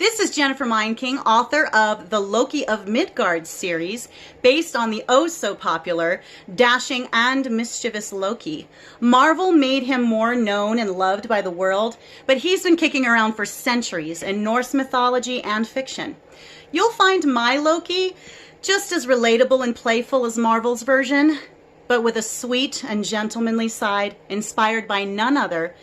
This is Jennifer Mind-King, author of the Loki of Midgard series, based on the oh-so-popular, dashing and mischievous Loki. Marvel made him more known and loved by the world, but he's been kicking around for centuries in Norse mythology and fiction. You'll find my Loki just as relatable and playful as Marvel's version, but with a sweet and gentlemanly side inspired by none other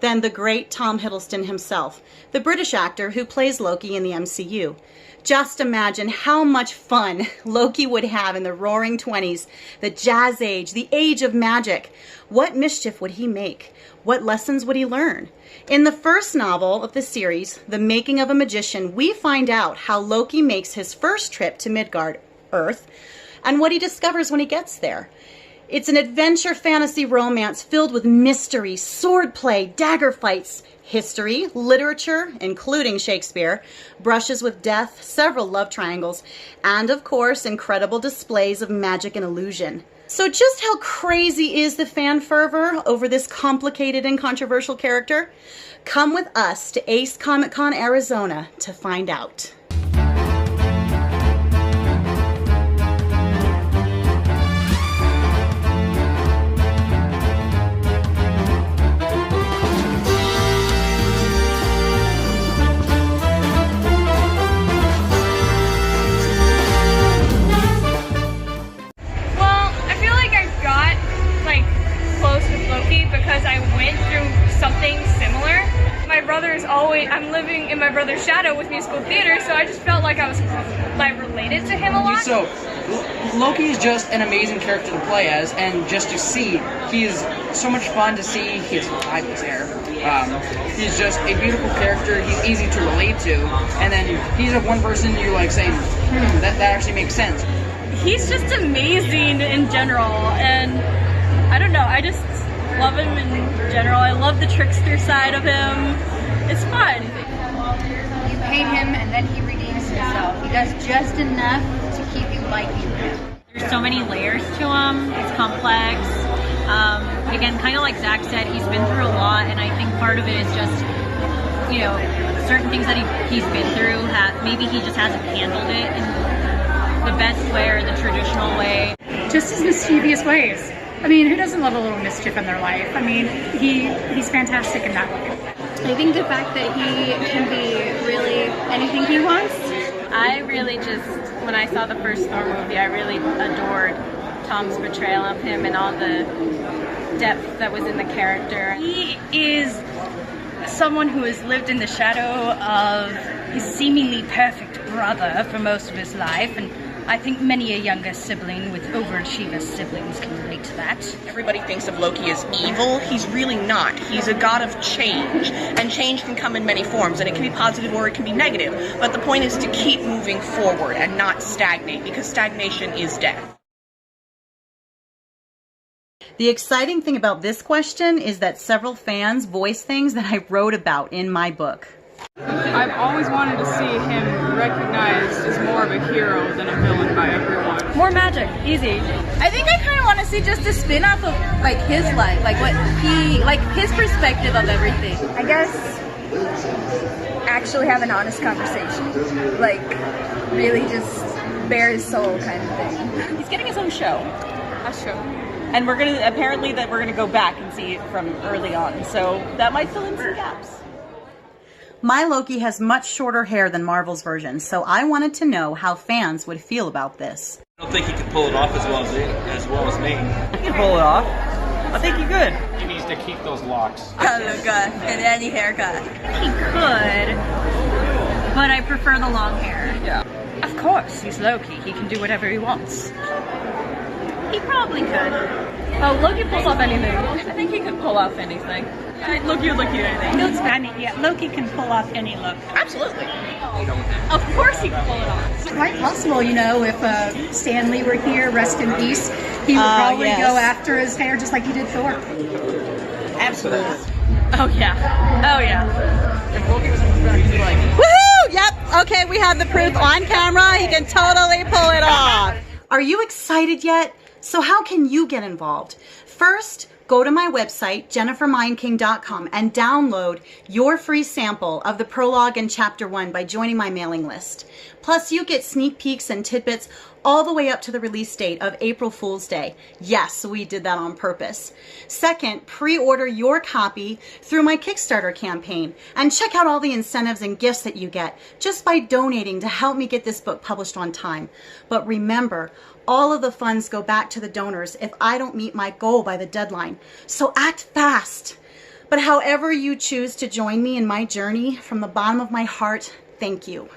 than the great Tom Hiddleston himself, the British actor who plays Loki in the MCU. Just imagine how much fun Loki would have in the Roaring Twenties, the Jazz Age, the Age of Magic. What mischief would he make? What lessons would he learn? In the first novel of the series, The Making of a Magician, we find out how Loki makes his first trip to Midgard, Earth, and what he discovers when he gets there. It's an adventure fantasy romance filled with mystery, swordplay, dagger fights, history, literature, including Shakespeare, brushes with death, several love triangles, and of course, incredible displays of magic and illusion. So just how crazy is the fan fervor over this complicated and controversial character? Come with us to Ace Comic Con, Arizona to find out. Because I went through something similar. My brother's always, I'm living in my brother's shadow with musical theater, so I just felt like I was related to him a lot. So, Loki is just an amazing character to play as, and just to see, he's so much fun to see. His vibe is there. He's just a beautiful character. He's easy to relate to, and then he's a one person you like say, that actually makes sense. He's just amazing in general, and I don't know, I just love him in general. I love the trickster side of him. It's fun. You hate him and then he redeems himself. He does just enough to keep you liking him. There's so many layers to him. It's complex. Again, kind of like Zach said, he's been through a lot, and I think part of it is just, you know, certain things that he's been through. Maybe he just hasn't handled it in the best way or the traditional way. Just his mischievous ways. I mean, who doesn't love a little mischief in their life? I mean, he's fantastic in that way. I think the fact that he can be really anything he wants. I really just, when I saw the first Thor movie, I really adored Tom's portrayal of him and all the depth that was in the character. He is someone who has lived in the shadow of his seemingly perfect brother for most of his life, and I think many a younger sibling with overachiever siblings can relate to that. Everybody thinks of Loki as evil. He's really not. He's a god of change, and change can come in many forms, and it can be positive or it can be negative. But the point is to keep moving forward and not stagnate, because stagnation is death. The exciting thing about this question is that several fans voice things that I wrote about in my book. I've always wanted to see him recognized as more of a hero than a villain by everyone. More magic, easy. I think I kind of want to see just a spin-off of like his life, like what he, like his perspective of everything. I guess actually have an honest conversation, like really just bare his soul kind of thing. He's getting his own show. That's true. And we're gonna go back and see it from early on. So that might fill in some gaps. My Loki has much shorter hair than Marvel's version, so I wanted to know how fans would feel about this. I don't think he can pull it off as well as me. He can pull it off. I think he could. He needs to keep those locks. Oh god, and any haircut. He could, but I prefer the long hair. Yeah. Of course, he's Loki. He can do whatever he wants. He probably could. Oh, Loki pulls off anything. I think he could pull off anything. Loki would look at anything. I mean, yeah, Loki can pull off any look. Absolutely. Of course he can pull it off. It's quite possible, you know, if Stan Lee were here, rest in peace, he would probably go after his hair just like he did Thor. Absolutely. Oh yeah. Oh yeah. If Loki was like, Woohoo! Yep, okay, we have the proof on camera. He can totally pull it off. Are you excited yet? So how can you get involved? First, Go to my website, jennifermindking.com, and download your free sample of the prologue and chapter 1 by joining my mailing list. Plus, you get sneak peeks and tidbits all the way up to the release date of April Fool's Day. Yes, we did that on purpose. Second, pre-order your copy through my Kickstarter campaign and check out all the incentives and gifts that you get just by donating to help me get this book published on time. But remember, all of the funds go back to the donors if I don't meet my goal by the deadline. So act fast. But however you choose to join me in my journey, from the bottom of my heart, thank you.